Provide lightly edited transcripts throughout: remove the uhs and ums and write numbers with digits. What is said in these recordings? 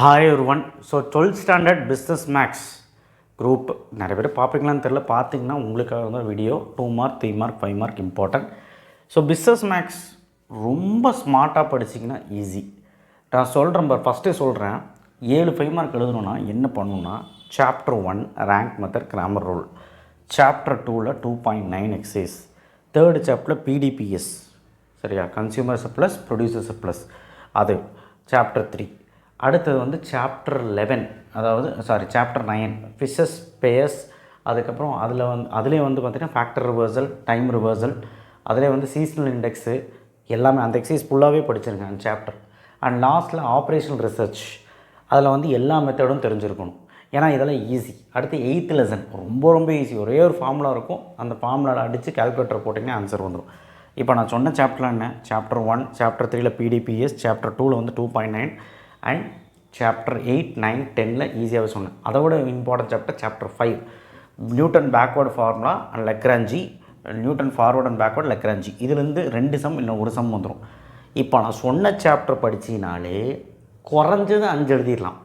Hi ஒருவன். So 12th standard business maths group நிறைய பேர் பார்ப்பீங்களான்னு தெரில. பார்த்தீங்கன்னா உங்களுக்காக வந்து video 2 mark 3 mark 5 mark important. So business maths ரொம்ப ஸ்மார்ட்டாக படிச்சிங்கன்னா ஈஸி. நான் சொல்கிறேன், ஃபஸ்ட்டே சொல்கிறேன், 7 5 மார்க் எழுதணுன்னா என்ன பண்ணணுன்னா, chapter 1 rank method grammar rule, chapter 2ல் 2.9 எக்ஸைஸ், தேர்டு சாப்டரில் பிடிபிஎஸ், சரியா, கன்சியூமர் சர்ப்ளஸ் ப்ரொடியூசர் சர்ப்ளஸ், அது சாப்டர் 3. அடுத்தது வந்து சாப்டர் 11, அதாவது சாப்டர் 9 ஃபிஷஸ் பேயர்ஸ். அதுக்கப்புறம் அதிலே வந்து பார்த்திங்கன்னா ஃபேக்டர் ரிவர்சல், டைம் ரிவர்சல், அதிலே வந்து சீசனல் இண்டெக்ஸு எல்லாமே அந்த எக்ஸைஸ் ஃபுல்லாகவே படிச்சிருக்கேன் அந்த சாப்டர். அண்ட் லாஸ்ட்டில் ஆப்ரேஷனல் ரிசர்ச், அதில் வந்து எல்லா மெத்தடும் தெரிஞ்சிருக்கணும். ஏன்னா இதெல்லாம் ஈஸி. அடுத்து 8th லெசன் ரொம்ப ஈஸி. ஒரே ஒரு ஃபார்முலா இருக்கும், அந்த ஃபார்முலாவில் அடித்து கால்குலேட்டர் போட்டிங்கன்னா ஆன்சர் வந்துடும். இப்போ நான் சொன்ன சாப்டரில் என்ன, சாப்டர் 1, சாப்டர் 3ல் பிடிபிஎஸ், சாப்டர் 2ல் வந்து 2.9 அண்ட் சாப்டர் 8 9 10ல் ஈஸியாகவே சொன்னேன். அதோட important chapter 5 Newton backward formula and Lagrange, Newton forward and backward Lagrange. இதுலேருந்து 2 சம் இல்லை 1 சம் வந்துடும். இப்போ நான் சொன்ன சாப்டர் படிச்சினாலே குறைஞ்சது 5 எழுதிடலாம்,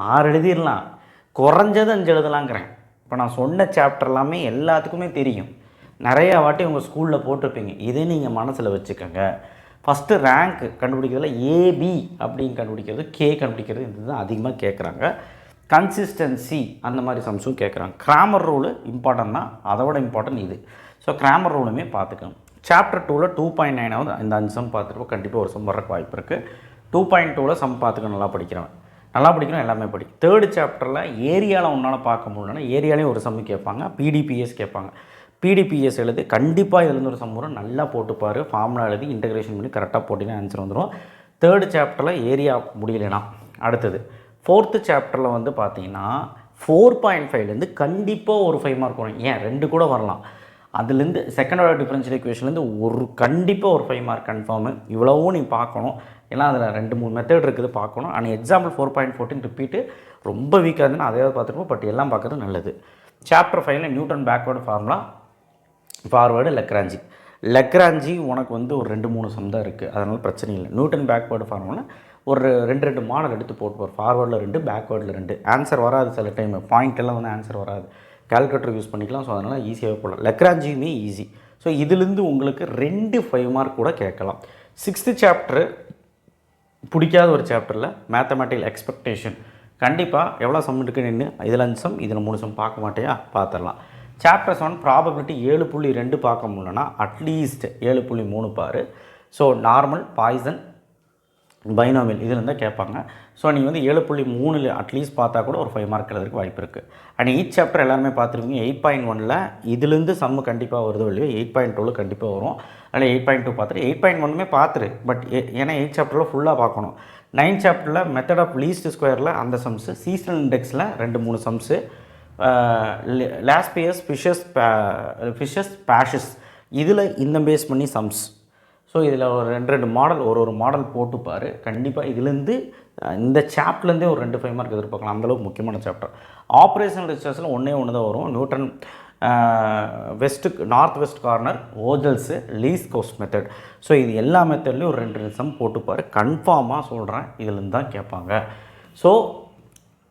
6 எழுதிடலாம், குறைஞ்சது 5 எழுதலாங்கிறேன். இப்போ நான் சொன்ன சாப்டர் எல்லாமே எல்லாத்துக்குமே தெரியும், நிறையா வாட்டி உங்கள் ஸ்கூலில் போட்டிருப்பீங்க. இதே நீங்கள் மனசில் வச்சுக்கோங்க. ஃபஸ்ட்டு ரேங்க் கண்டுபிடிக்கிறதுல ஏபி அப்படின்னு கண்டுபிடிக்கிறது, கே கண்டுபிடிக்கிறது, இது தான் அதிகமாக கேட்குறாங்க. கன்சிஸ்டன்சி அந்த மாதிரி சம்ஸும் கேட்குறாங்க. கிராமர் ரூலு இம்பார்ட்டன்ட் தான், அதோட இம்பார்ட்டன்ட் இது. ஸோ கிராமர் ரூலுமே பார்த்துக்கணும். சாப்டர் 2ல் 2.9 இந்த 5 சம் பார்த்துருப்போம். கண்டிப்பாக ஒரு சம் வர்றக்கு வாய்ப்பு இருக்குது. 2.2ல் சம் பார்த்துக்க நல்லா படிக்கணும், எல்லாமே படி. தேர்டு சாப்டரில் ஏரியாவில் உன்னால் பார்க்க முடியலன்னா ஏரியாலையும் ஒரு சம் கேட்பாங்க, பிடிபிஎஸ் கேட்பாங்க. பிடிபிஎஸ் எழுதி கண்டிப்பாக இதுலேருந்து ஒரு சம் வரும், நல்லா போட்டுப்பார். ஃபார்முலா எழுதி இன்டகிரேஷன் பண்ணி கரெக்டாக போட்டிங்கன்னா ஆன்சர் வந்துடும். தேர்டு சாப்டரில் ஏரியா முடியலைனா அடுத்தது 4th சாப்டரில் வந்து பார்த்தீங்கன்னா 4.5லேருந்து கண்டிப்பாக ஒரு 5 மார்க் வரும். ஏன் 2 கூட வரலாம். அதுலேருந்து செகண்ட் ஆர்டர் டிஃபரன்ஷியல் ஈக்குவேஷன்லேருந்து கண்டிப்பாக ஒரு 5 மார்க் கன்ஃபார்மு. இவ்வளவும் நீ பார்க்கணும். ஏன்னா அதில் 2-3 மெத்தட் இருக்குது பார்க்கணும். ஆனால் எக்ஸாம்பிள் 4.14 ரிப்பீட்டு ரொம்ப வீக்காக இருந்துன்னா அதே பார்த்துருப்போம். பட் எல்லாம் பார்க்குறது நல்லது. சாப்டர் 5ல் Newton backward formula, forward Lagrange உனக்கு வந்து ஒரு 2-3 சம் தான் இருக்குது, அதனால் பிரச்சனை இல்லை. நியூட்டன் பேக்வேர்டு ஃபார்முலா ஒரு 2 மாடல் எடுத்து போட்டுப்பார். ஃபார்வேர்டில் 2, பேக்வேர்டில் 2. ஆன்சர் வராது சில டைம், பாயிண்டெல்லாம் வந்து ஆன்சர் வராது, கால்குலேட்டர் யூஸ் பண்ணிக்கலாம். ஸோ அதனால் ஈஸியாகவே போடலாம். லெக்ராஞ்சியுமே ஈஸி. ஸோ இதுலேருந்து உங்களுக்கு 2 5 மார்க் கூட கேட்கலாம். 6th சாப்டரு பிடிக்காத ஒரு சாப்டரில் மேத்தமேட்டிக்கல் எக்ஸ்பெக்டேஷன் கண்டிப்பாக எவ்வளோ சம் இருக்குன்னு நின்று இதில் 5 சம் இதில் 3 சம் பார்க்க மாட்டேயா, பார்த்துடலாம். சாப்டர் 7 ப்ராபபிலிட்டி 7.2 பார்க்க முடியலன்னா அட்லீஸ்ட் 7.3 பாரு. ஸோ நார்மல், பாய்சன், பைனாமியல் இதில் இருந்தால் கேட்பாங்க. ஸோ நீங்கள் வந்து 7.3ல் அட்லீஸ்ட் பார்த்தா கூட ஒரு 5 மார்க் எழுதுறதுக்கு வாய்ப்பு இருக்குது. அண்ட் ஈச் சாப்டர் எல்லாருமே பார்த்துருக்கீங்க. 8.1ல் இதுலேருந்து சம்மு கண்டிப்பாக வருதோ இல்லையோ, 8.2ல் கண்டிப்பாக வரும். அதில் 8.2 பார்த்துட்டு 8.1மே பார்த்துரு. பட் ஏன்னா 8 சாப்டரில் ஃபுல்லாக பார்க்கணும். 9 சாப்டரில் மெத்தட் ஆஃப் லீஸ்ட் ஸ்கொயரில் அந்த சம்ஸு, சீசனல் இண்டெக்ஸில் 2-3 சம்ஸு, லாஸ்பியஸ் ஃபிஷஸ் பேஷஸ் இதில் இந்த பேஸ் பண்ணி சம்ஸ். ஸோ இதில் ஒரு 2 மாடல், ஒரு மாடல் போட்டுப்பார். கண்டிப்பாக இதுலேருந்து இந்த சாப்டர்லேருந்தே ஒரு 2 5 மார்க் எதிர்பார்க்கலாம். அந்தளவுக்கு முக்கியமான சாப்டர். ஆப்ரேஷனல் ரிசர்ச்சில் ஒன்றே தான் வரும், Newton north west corner, Vogel's, least cost method. So இது எல்லா மெத்தட்லேயும் ஒரு 2 சம் போட்டுப்பார். கன்ஃபார்மாக சொல்கிறேன், இதுலேருந்து தான் கேட்பாங்க. ஸோ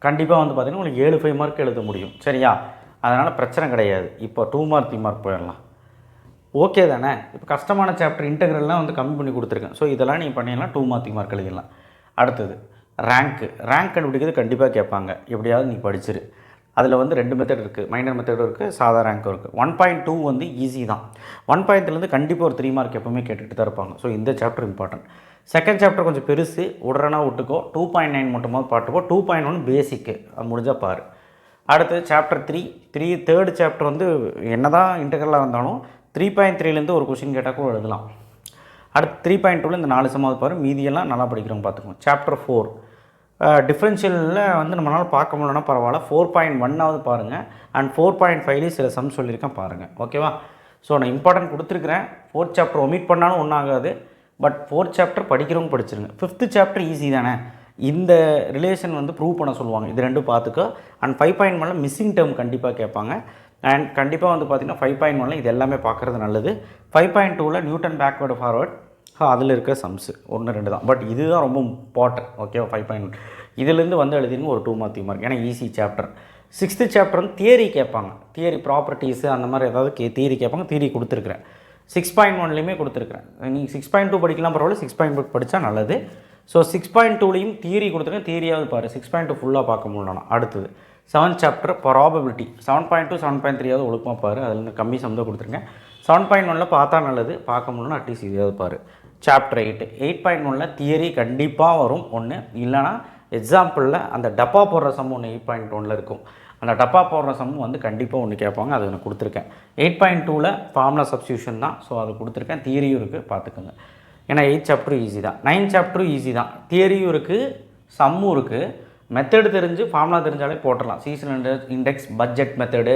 கண்டிப்பாக வந்து பார்த்திங்கன்னா உங்களுக்கு 7 5 மார்க் எழுத முடியும், சரியா? அதனால் பிரச்சனை கிடையாது. இப்போ 2 மார்க் 3 மார்க் போயிடலாம், ஓகே தானே? இப்போ கஷ்டமான சாப்டர் இன்டெக்ரல்லாம் வந்து கம்மி பண்ணி கொடுத்துருக்கேன். ஸோ இதெல்லாம் நீங்கள் பண்ணிடலாம், 2 மார்க் 3 மார்க் எழுதிடலாம். அடுத்தது ரேங்க் கண்டுபிடிக்கிறது கண்டிப்பாக கேட்பாங்க. எப்படியாவது நீ படிச்சிரு. அதில் வந்து 2 மெத்தட் இருக்குது, மைனர் மெத்தடும் இருக்குது, சாதா ரேங்க்கும் இருக்குது. 1.2 வந்து ஈஸி தான். 1.3லேருந்து கண்டிப்பாக ஒரு 3 மார்க் எப்போவுமே கேட்டுகிட்டு தான் இருப்பாங்க. ஸோ இந்த சாப்டர் இம்பார்ட்டன்ட். செகண்ட் சாப்டர் கொஞ்சம் பெருசு, உடனே விட்டுக்கோ. 2.9 மட்டுமாவது பாட்டுக்கோ. 2.1 பேசிக்கு, அது முடிஞ்சால் பாரு. அடுத்து சாப்டர் 3 தேர்டு சாப்டர் வந்து என்ன தான் இன்டெக்ரலாக இருந்தாலும் 3.3லேருந்து ஒரு கொஷின் கேட்டால் கூட எழுதலாம். அடுத்து 3.2ல் இந்த 4 சமாவது பாரு. மீதியெல்லாம் நல்லா படிக்கிறவங்க பார்த்துக்கோங்க. சாப்டர் 4 டிஃப்ரென்ஷியலில் வந்து நம்மளால் பார்க்க முடியலன்னா பரவாயில்ல, 4.1ஆவது பாருங்கள். அண்ட் 4.5லேயும் சில சம் சொல்லியிருக்கேன் பாருங்கள், ஓகேவா? ஸோ நான் இம்பார்ட்டன்ட் கொடுத்துருக்குறேன். 4th சாப்டர் ஒமிட் பண்ணாலும் ஒன்றும் ஆகாது. பட் 4th சாப்டர் படிக்கிறவங்க படிச்சிருங்க. 5th சாப்டர் ஈஸி தானே, இந்த ரிலேஷன் வந்து ப்ரூவ் பண்ண சொல்லுவாங்க. இது 2 பார்த்துக்கோ. அண்ட் 5.1ல் மிஸ்ஸிங் டேர்ம் கண்டிப்பாக கேட்பாங்க. அண்ட் கண்டிப்பாக வந்து பார்த்திங்கன்னா 5.1ல் இது எல்லாமே பார்க்குறது நல்லது. 5.2ல் நியூட்டன் பேக்வேர்டு ஃபார்வர்ட் அதில் இருக்க சம்ஸு 1 2 தான். பட் இதுதான் ரொம்ப இம்பார்ட்டன்ட், ஓகேவா? 5.1 இதிலேருந்து வந்து எழுதிருங்க ஒரு 2 மார்க் 3 மார்க். ஏன்னா ஈஸி சாப்டர். 6th சாப்டர் வந்து தியரி கேட்பாங்க. தியரி ப்ராப்பர்ட்டிஸு அந்த மாதிரி ஏதாவது தியரி கேட்பாங்க. தியரி கொடுத்துருக்குறேன். 6.1லையுமே கொடுத்துருக்குறேன். நீங்கள் 6.2 படிக்கலாம் பரவாயில்ல, 6.2 படித்தா நல்லது. ஸோ 6.2லையும் தியரி கொடுத்துருக்கேன். தியரியாவது பாரு, 6.2 ஃபுல்லாக பார்க்க முடியலனா. அடுத்தது 7th சாப்டர் ப்ராபபிலிட்டி 7.2 7.3யாவது ஒழுக்கமாக பாரு. அதில் கம்மி சம் தான் கொடுத்துருங்க. 7.1ல் பார்த்தா நல்லது, பார்க்க முடியலனா அட்லீஸ்ட் இதையாவது பாரு. சாப்டர் 8 8.1ல் தியரி கண்டிப்பாக வரும் ஒன்று, இல்லைனா எக்ஸாம்பிளில் அந்த டப்பா போடுற சம் ஒன்று 8.1ல் இருக்கும். அந்த டப்பா போடுற சம் வந்து கண்டிப்பாக ஒன்று கேட்பாங்க. அது நான் கொடுத்துருக்கேன். 8.2ல் ஃபார்முலா சப்ஸ்டியூஷன் தான். ஸோ அது கொடுத்துருக்கேன். தியரியும் இருக்குது, பார்த்துக்கோங்க. ஏன்னா 8th சாப்டரும் ஈஸி தான், 9th சாப்டரும் ஈஸி தான். தியரியும் இருக்குது, சம்மும் இருக்குது. மெத்தடு தெரிஞ்சு ஃபார்முலா தெரிஞ்சாலே போட்டுடலாம். சீசனல் இண்டெக்ஸ், பட்ஜெட் மெத்தடு,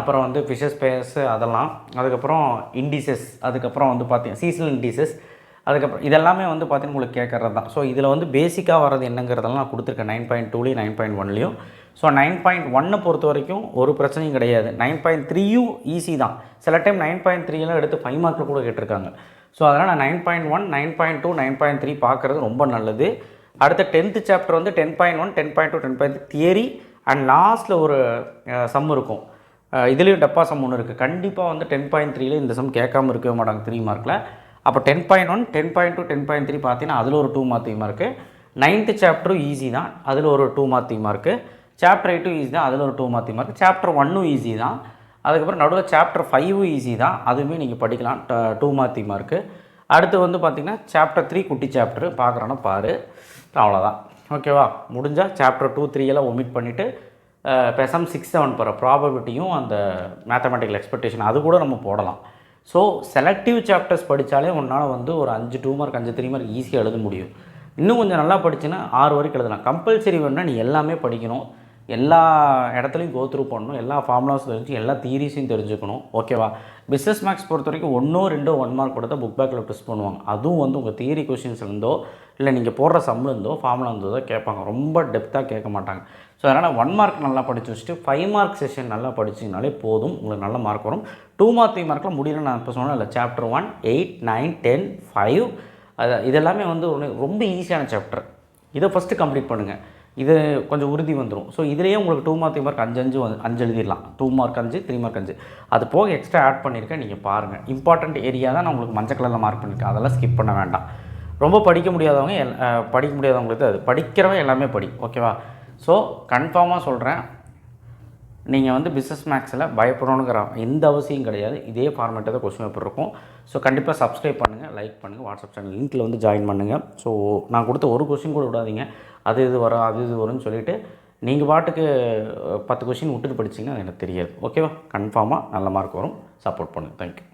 அப்புறம் வந்து ஃபிஷர் ஸ்பேஸ் அதெல்லாம், அதுக்கப்புறம் இண்டிசஸ், அதுக்கப்புறம் வந்து பார்த்தீங்கன்னா சீசனல் இண்டிசஸ், அதுக்கப்புறம் இதெல்லாமே வந்து பார்த்தீங்கன்னா உங்களுக்கு கேட்குறது தான். ஸோ இதில் வந்து பேசிக்காக வரது என்னங்கிறதெல்லாம் நான் கொடுத்துருக்கேன் 9.2லையும் 9.1லையும். ஸோ 9.1 பொறுத்த வரைக்கும் ஒரு பிரச்சனையும் கிடையாது. 9.3யும் ஈஸி தான். சில டைம் 9.3 எடுத்து 5 மார்க்கில் கூட கேட்டிருக்காங்க. ஸோ அதனால் நான் 9.1 9.2 9.3 பார்க்குறது ரொம்ப நல்லது. அடுத்த 10th சாப்டர் வந்து 10.1 10.2 10.3 தியரி அண்ட் லாஸ்ட்டில் ஒரு சம் இருக்கும். இதுலேயும் டப்பா சம் ஒன்று இருக்குது. கண்டிப்பாக வந்து 10.3ல் இந்த சம் கேட்காமல் இருக்கவே மாட்டாங்க 3 மார்க்கில். அப்போ 10.1 10.2 10.3 பார்த்தீங்கன்னா அதில் ஒரு 2 மார்க் 3 மார்க்கு. 9th சாப்டரும் ஈஸி தான், அதில் ஒரு 2 மார்க் 3 மார்க்கு. சாப்டர் 8 ஈஸி தான், அதில் ஒரு 2 மார்க் 3 மார்க். சாப்டர் 1 ஈஸி தான். அதுக்கப்புறம் நடுவில் சாப்டர் 5 ஈஸி தான், அதுவுமே நீங்கள் படிக்கலாம் 2 மார்க் 3 மார்க்கு. அடுத்து வந்து பார்த்திங்கன்னா சாப்டர் 3 குட்டி சாப்டர் பார்க்குறோன்னா பாரு. அவ்வளோதான், ஓகேவா? முடிஞ்சால் சாப்டர் 2 3 எல்லாம் ஒமிட் பண்ணிவிட்டு பேசாமல் 6 7 போகிற ப்ராபபிலிட்டியும் அந்த மேத்தமெட்டிக்கல் எக்ஸ்பெக்டேஷன் அது கூட நம்ம போடலாம். ஸோ செலக்டிவ் சாப்டர்ஸ் படித்தாலே உன்னால் வந்து ஒரு 5 2 மார்க் 5 3 மார்க் ஈஸியாக எழுத முடியும். இன்னும் கொஞ்சம் நல்லா படிச்சுன்னா 6 வரைக்கும் எழுதலாம். கம்பல்சரி வேணுன்னா நீ எல்லாமே படிக்கணும், எல்லா இடத்துலையும் கோத்ரூ பண்ணணும், எல்லா ஃபார்முலாஸும் தெரிஞ்சு எல்லா தியரிஸையும் தெரிஞ்சுக்கணும், ஓகேவா? பிஸ்னஸ் மேக்ஸ் பொறுத்த வரைக்கும் 1 2 1 மார்க் கொடுத்தா புக் பேக்கில் டெஸ்ட் பண்ணுவாங்க. அதுவும் வந்து உங்கள் தியரி கொஷின்ஸ்லேருந்தோ இல்லை நீங்கள் போடுற சம்லேருந்தோ ஃபார்முலா இருந்தோ தான் கேட்பாங்க. ரொம்ப டெப்த்தாக கேட்க மாட்டாங்க. ஸோ அதனால் 1 மார்க் நல்லா படித்து வச்சுட்டு 5 மார்க் செஷன் நல்லா படிச்சிங்கனாலே போதும், உங்களுக்கு நல்ல மார்க் வரும். 2 மார்க் 3 மார்க்கில் முடியல நான் இப்போ சொன்னேன் இல்லை, சாப்டர் 1 8 9 10 5 இதெல்லாமே வந்து ரொம்ப ஈஸியான சாப்டர். இதை ஃபஸ்ட்டு கம்ப்ளீட் பண்ணுங்கள், இது கொஞ்சம் உறுதி வந்துடும். ஸோ இதிலேயே உங்களுக்கு 2 மார்க் 3 மார்க் 5 எழுதிடலாம். 2 மார்க் 5 3 மார்க் 5 அது போக எக்ஸ்ட்ரா ஆட் பண்ணியிருக்கேன், நீங்கள் பாருங்கள். இம்பார்ட்டண்ட் ஏரியா தான் நான் உங்களுக்கு மஞ்சள் கலரில் மார்க் பண்ணியிருக்கேன், அதெல்லாம் ஸ்கிப் பண்ண வேண்டாம். ரொம்ப படிக்க முடியாதவங்களுக்கு அது படிக்கிறவங்க எல்லாமே படி, ஓகேவா? ஸோ கன்ஃபார்மாக சொல்கிறேன், நீங்கள் வந்து பிஸ்னஸ் மேக்ஸில் பயப்படணுங்கிற எந்த அவசியம் கிடையாது. இதே ஃபார்மேட்டாக தான் கொஸ்டின் பேப்பர் இருக்கும். ஸோ கண்டிப்பாக சப்ஸ்கிரைப் பண்ணுங்கள், லைக் பண்ணுங்கள், வாட்ஸ்அப் சேனல் லிங்க்கில் வந்து ஜாயின் பண்ணுங்கள். ஸோ நான் கொடுத்த ஒரு கொஸ்டின் கூட விடாதீங்க, அது இது வரும் அது இது வரும்னு சொல்லிவிட்டு நீங்கள் பாட்டுக்கு 10 கொஸ்டின் விட்டுட்டு படிச்சிங்கன்னா அது எனக்கு தெரியாது, ஓகேவா? கன்ஃபார்மாக நல்ல மார்க் வரும். சப்போர்ட் பண்ணுங்கள். தேங்க்யூ.